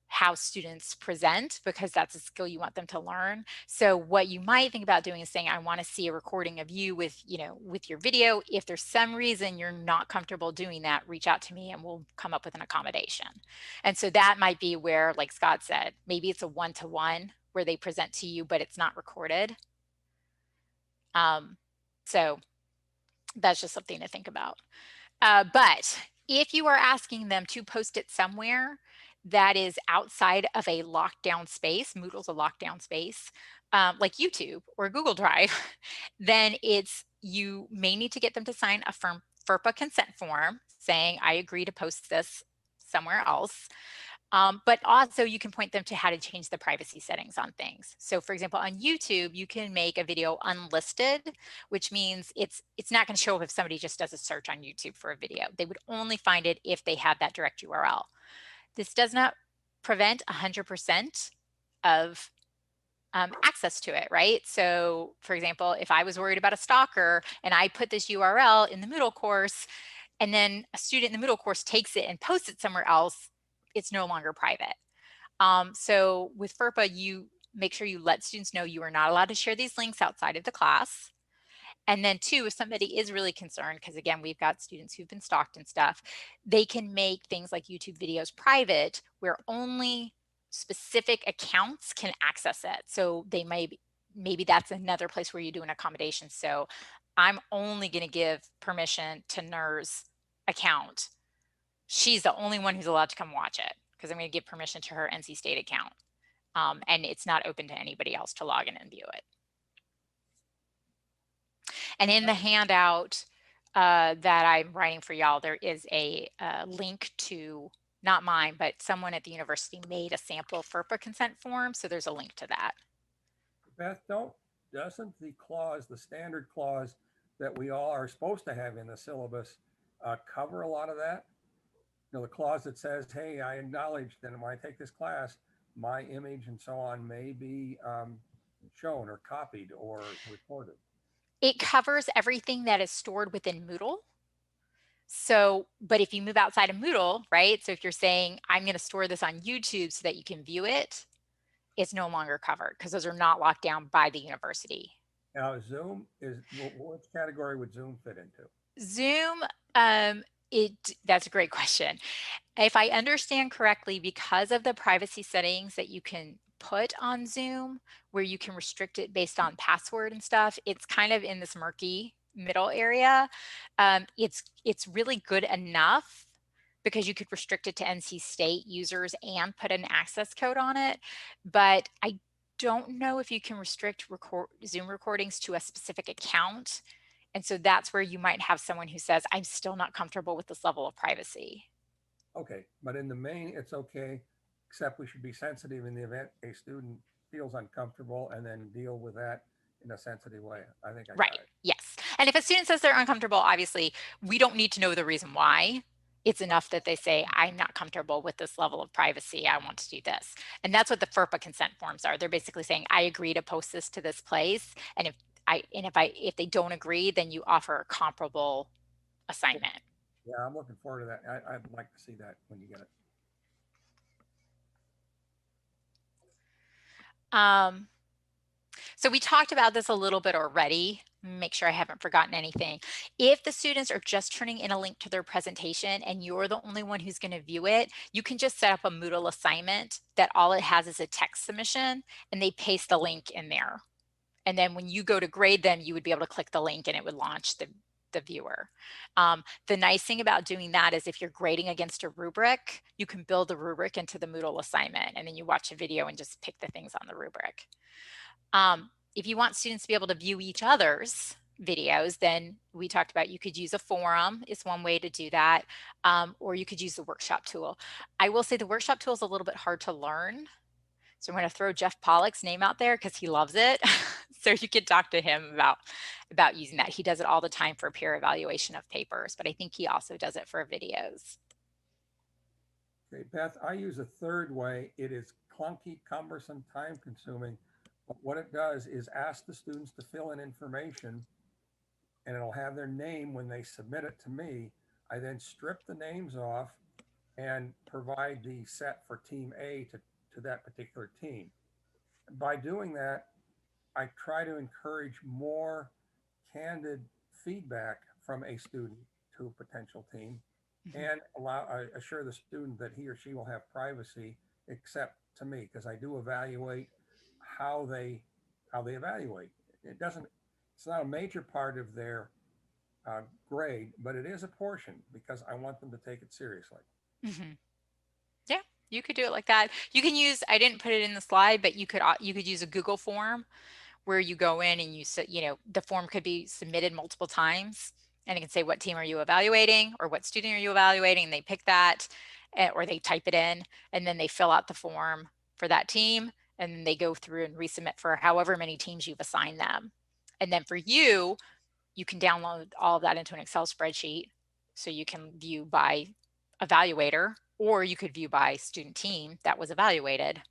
S1: how students present, because that's a skill you want them to learn. So what you might think about doing is saying, I want to see a recording of you with, with your video. If there's some reason you're not comfortable doing that, reach out to me and we'll come up with an accommodation. And so that might be where, like Scott said, maybe it's a one-to-one where they present to you, but it's not recorded. So that's just something to think about. But if you are asking them to post it somewhere that is outside of a lockdown space, Moodle's a lockdown space, like YouTube or Google Drive, then you may need to get them to sign a FERPA consent form saying, I agree to post this somewhere else. But also you can point them to how to change the privacy settings on things. So for example, on YouTube, you can make a video unlisted, which means it's not going to show up if somebody just does a search on YouTube for a video. They would only find it if they have that direct URL. This does not prevent 100% of access to it, right? So for example, if I was worried about a stalker and I put this URL in the Moodle course, and then a student in the Moodle course takes it and posts it somewhere else, it's no longer private. So with FERPA, make sure you let students know you are not allowed to share these links outside of the class. And then two, if somebody is really concerned, because again, we've got students who've been stalked and stuff, they can make things like YouTube videos private where only specific accounts can access it. So they maybe that's another place where you do an accommodation. So I'm only going to give permission to NER's account. She's the only one who's allowed to come watch it because I'm going to give permission to her NC State account. And it's not open to anybody else to log in and view it. And in the handout that I'm writing for y'all, there is a link to, not mine, but someone at the university made a sample FERPA consent form. So there's a link to that.
S3: Beth, doesn't the clause, the standard clause that we all are supposed to have in the syllabus cover a lot of that? You know, the clause that says, hey, I acknowledge that when I take this class, my image and so on may be shown or copied or recorded.
S1: It covers everything that is stored within Moodle. So, but if you move outside of Moodle, right? So if you're saying, I'm going to store this on YouTube so that you can view it, it's no longer covered because those are not locked down by the university.
S3: Now, Zoom is, which category would Zoom fit into?
S1: Zoom, that's a great question. If I understand correctly, because of the privacy settings that you can put on Zoom, where you can restrict it based on password and stuff, it's kind of in this murky middle area. It's really good enough because you could restrict it to NC State users and put an access code on it. But I don't know if you can restrict Zoom recordings to a specific account. And so that's where you might have someone who says, I'm still not comfortable with this level of privacy.
S3: Okay, but in the main, it's okay, except we should be sensitive in the event a student feels uncomfortable and then deal with that in a sensitive way. I think I
S1: Right.
S3: got it.
S1: Yes. And if a student says they're uncomfortable, obviously, we don't need to know the reason why. It's enough that they say, I'm not comfortable with this level of privacy. I want to do this. And that's what the FERPA consent forms are. They're basically saying, I agree to post this to this place. And if they don't agree, then you offer a comparable assignment.
S3: Yeah, I'm looking forward to that. I'd like to see that when you get it.
S1: So we talked about this a little bit already. Make sure I haven't forgotten anything. If the students are just turning in a link to their presentation and you're the only one who's going to view it, you can just set up a Moodle assignment that all it has is a text submission and they paste the link in there. And then when you go to grade them, you would be able to click the link and it would launch the viewer. The nice thing about doing that is if you're grading against a rubric, you can build the rubric into the Moodle assignment and then you watch a video and just pick the things on the rubric. If you want students to be able to view each other's videos, then we talked about you could use a forum is one way to do that, or you could use the workshop tool. I will say the workshop tool is a little bit hard to learn. So I'm going to throw Jeff Pollock's name out there because he loves it. So you could talk to him about using that. He does it all the time for peer evaluation of papers, but I think he also does it for videos.
S3: Okay, Beth, I use a third way. It is clunky, cumbersome, time consuming. But what it does is ask the students to fill in information and it'll have their name when they submit it to me. I then strip the names off and provide the set for team A to that particular team. By doing that, I try to encourage more candid feedback from a student to a potential team and assure the student that he or she will have privacy except to me, because I do evaluate how they evaluate. It's not a major part of their grade, but it is a portion because I want them to take it seriously.
S1: Mm-hmm. Yeah, you could do it like that. You can use, I didn't put it in the slide, but you could use a Google form where you go in and the form could be submitted multiple times and it can say, what team are you evaluating or what student are you evaluating? And they pick that or they type it in and then they fill out the form for that team and then they go through and resubmit for however many teams you've assigned them. And then for you can download all of that into an Excel spreadsheet so you can view by evaluator or you could view by student team that was evaluated.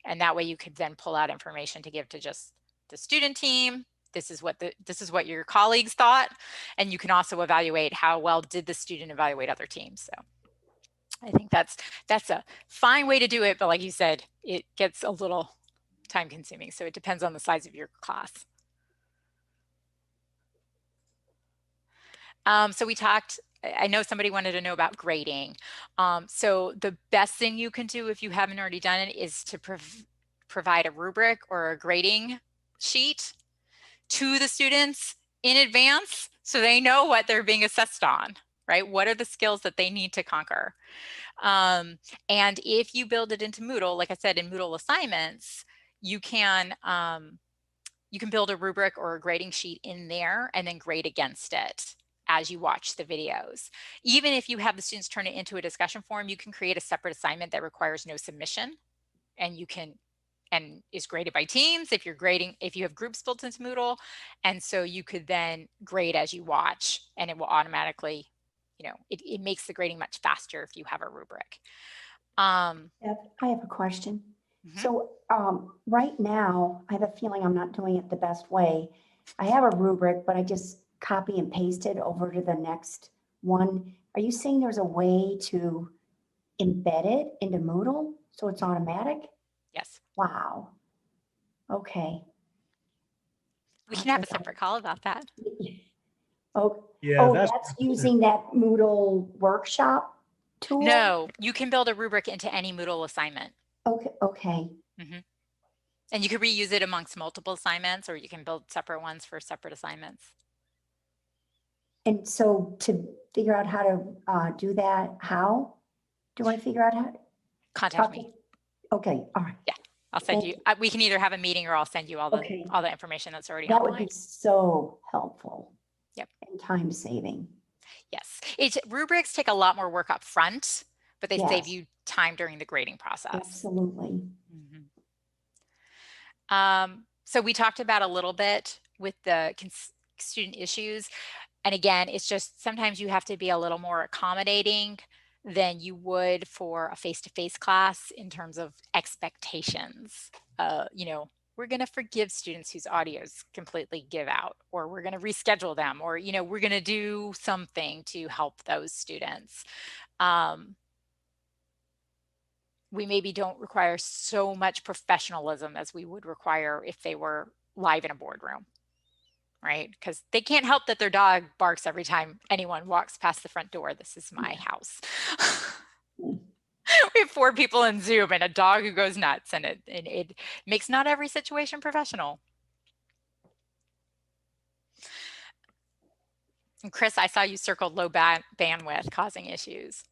S1: And that way you could then pull out information to give to just the student team. This is what your colleagues thought. And you can also evaluate how well did the student evaluate other teams. So I think that's a fine way to do it. But like you said, it gets a little time consuming. So it depends on the size of your class. So we talked, I know somebody wanted to know about grading. So the best thing you can do if you haven't already done it is to provide a rubric or a grading sheet to the students in advance so they know what they're being assessed on, right? What are the skills that they need to conquer? And if you build it into Moodle, like I said, in Moodle assignments, you can build a rubric or a grading sheet in there and then grade against it as you watch the videos. Even if you have the students turn it into a discussion forum, you can create a separate assignment that requires no submission, and is graded by teams if you have groups built into Moodle. And so you could then grade as you watch, and it will automatically, it makes the grading much faster if you have a rubric.
S2: I have a question.
S1: Mhm.
S2: So right now, I have a feeling I'm not doing it the best way. I have a rubric, but I just copy and paste it over to the next one. Are you saying there's a way to embed it into Moodle so it's automatic?
S1: Yes.
S2: Wow. Okay.
S1: We can have a separate call about that.
S2: Oh,
S4: Yeah,
S2: that's using that Moodle workshop tool?
S1: No, you can build a rubric into any Moodle assignment.
S2: Okay.
S1: And you can reuse it amongst multiple assignments, or you can build separate ones for separate assignments.
S2: And so to figure out how to do that, how do I figure out how?
S1: Contact me.
S2: Okay, all right.
S1: Yeah, I'll send you. We can either have a meeting, or I'll send you all the information that's already
S2: That
S1: online.
S2: would be so helpful.
S1: Yep.
S2: And time saving.
S1: Yes, rubrics take a lot more work up front, but they save
S2: Yes.
S1: you time during the grading process.
S2: Absolutely.
S1: So we talked about a little bit with the student issues. And again, it's just sometimes you have to be a little more accommodating than you would for a face-to-face class in terms of expectations. We're going to forgive students whose audios completely give out, or we're going to reschedule them, or, we're going to do something to help those students. We maybe don't require so much professionalism as we would require if they were live in a boardroom, right? Because they can't help that their dog barks every time anyone walks past the front door. This is my house. We have 4 people in Zoom and a dog who goes nuts, and it makes not every situation professional. And Chris, I saw you circled low bandwidth causing issues.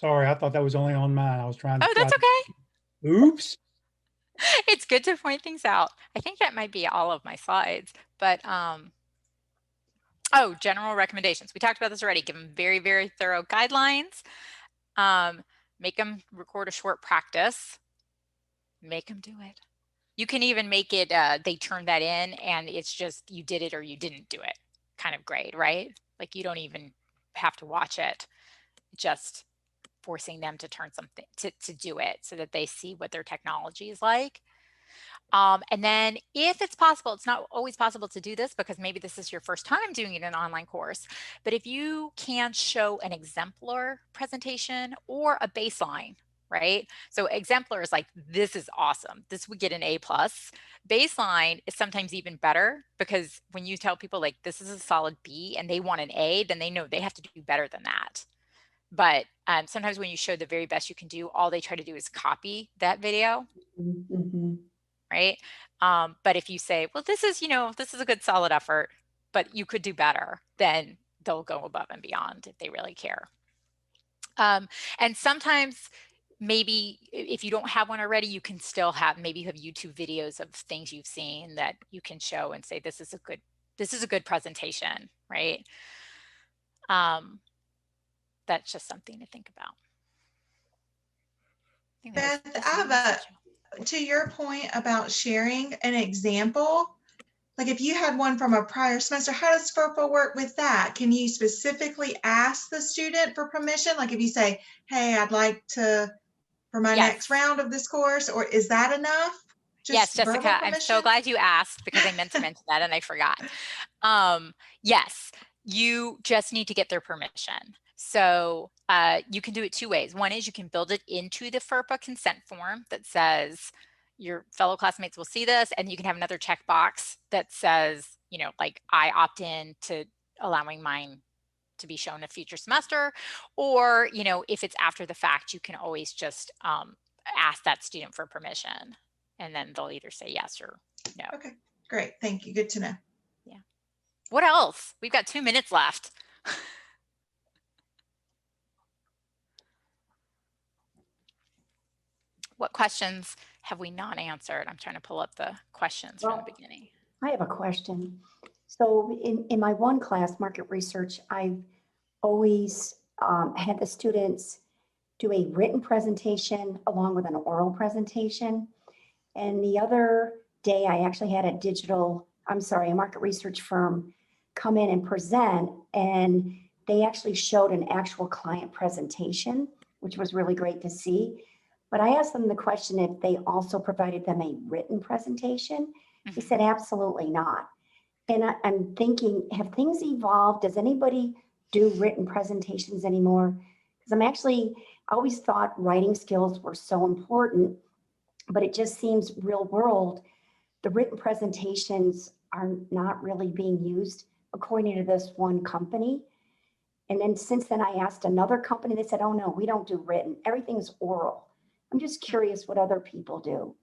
S4: Sorry, I thought that was only on mine. I was trying to.
S1: Oh, that's okay.
S4: Oops.
S1: It's good to point things out. I think that might be all of my slides, but general recommendations. We talked about this already. Give them very, very thorough guidelines. Make them record a short practice. Make them do it. You can even make it, they turn that in and it's just you did it or you didn't do it kind of grade, right? Like you don't even have to watch it. Just forcing them to turn something to do it so that they see what their technology is like. And then if it's possible, it's not always possible to do this because maybe this is your first time doing it in an online course, but if you can show an exemplar presentation or a baseline, right? So exemplar is like, this is awesome. This would get an A+. Baseline is sometimes even better because when you tell people like, this is a solid B and they want an A, then they know they have to do better than that. But sometimes when you show the very best you can do, all they try to do is copy that video. Right? But if you say, well, this is a good solid effort, but you could do better, then they'll go above and beyond if they really care. And sometimes maybe if you don't have one already, you can still maybe you have YouTube videos of things you've seen that you can show and say, this is a good presentation, right? That's just something to think about.
S6: Beth, I have to your point about sharing an example, like if you had one from a prior semester, how does FERPA work with that? Can you specifically ask the student for permission? Like if you say, hey, I'd like for my next round of this course, or is that enough?
S1: Yes, Jessica, I'm so glad you asked because I meant to mention that and I forgot. Yes, you just need to get their permission. So you can do it 2 ways. One is you can build it into the FERPA consent form that says, your fellow classmates will see this, and you can have another checkbox that says, you know, like I opt in to allowing mine to be shown a future semester, or, you know, if it's after the fact, you can always just ask that student for permission, and then they'll either say yes or no.
S6: Okay, great. Thank you. Good to know.
S1: Yeah. What else? We've got 2 minutes left. What questions have we not answered? I'm trying to pull up the questions from the beginning.
S2: I have a question. So in my one class, market research, I've always had the students do a written presentation along with an oral presentation. And the other day, I actually had a market research firm come in and present, and they actually showed an actual client presentation, which was really great to see. But I asked them the question if they also provided them a written presentation. They said absolutely not. And I'm thinking, have things evolved? Does anybody do written presentations anymore? Because I always thought writing skills were so important, but it just seems real world, the written presentations are not really being used according to this one company. And then since then I asked another company, they said, oh no, we don't do written, everything's oral. I'm just curious what other people do.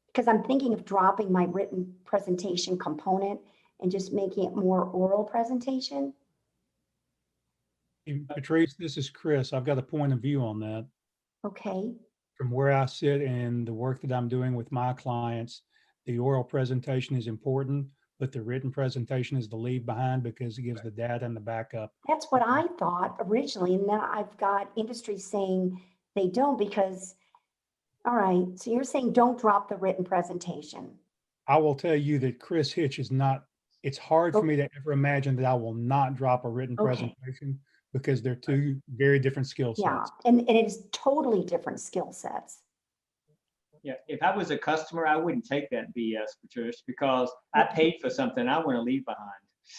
S2: Because I'm thinking of dropping my written presentation component and just making it more oral presentation.
S4: Patrice, this is Chris. I've got a point of view on that.
S2: Okay.
S4: From where I sit and the work that I'm doing with my clients, the oral presentation is important, but the written presentation is the leave behind because it gives the data and the backup.
S2: That's what I thought originally. And then I've got industry saying they don't because, all right, so you're saying don't drop the written presentation.
S4: I will tell you that Chris Hitch is not, it's hard for me to ever imagine that I will not drop a written presentation because they're two very different skill sets.
S2: Yeah, and it is totally different skill sets.
S5: Yeah, if I was a customer, I wouldn't take that BS, Patricia, because I paid for something I want to leave behind.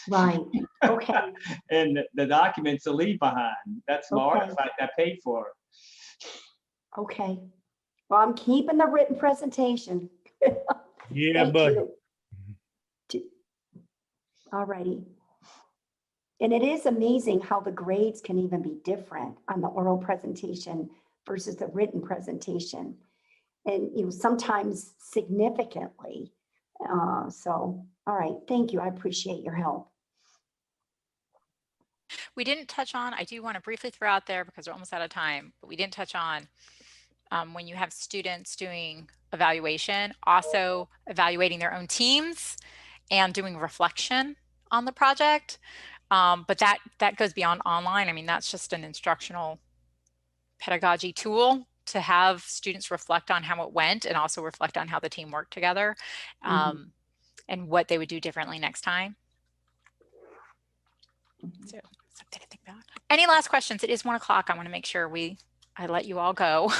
S2: Right. Okay.
S5: And the documents to leave behind. That's my artifact I paid for.
S2: Okay. Well, I'm keeping the written presentation.
S4: Yeah, but
S2: all righty. And it is amazing how the grades can even be different on the oral presentation versus the written presentation. And, you know, sometimes significantly. So, all right, thank you. I appreciate your help.
S1: We didn't touch on, I do want to briefly throw out there because we're almost out of time, but we didn't touch on when you have students doing evaluation, also evaluating their own teams and doing reflection on the project. But that goes beyond online. I mean, that's just an instructional pedagogy tool to have students reflect on how it went and also reflect on how the team worked together and what they would do differently next time. So something to think about. Any last questions? It is 1 o'clock. I want to make sure I let you all go.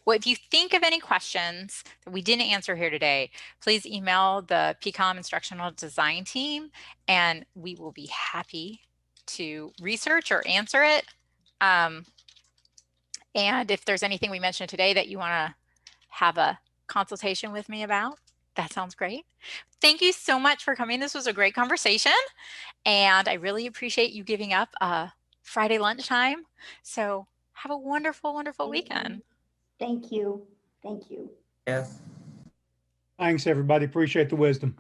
S1: Well, if you think of any questions that we didn't answer here today, please email the PCOM Instructional Design team, and we will be happy to research or answer it. And if there's anything we mentioned today that you want to have a consultation with me about, that sounds great. Thank you so much for coming. This was a great conversation, and I really appreciate you giving up Friday lunchtime. So have a wonderful, wonderful weekend.
S2: Thank you. Thank you.
S7: Yes.
S4: thanks, everybody. Appreciate the wisdom.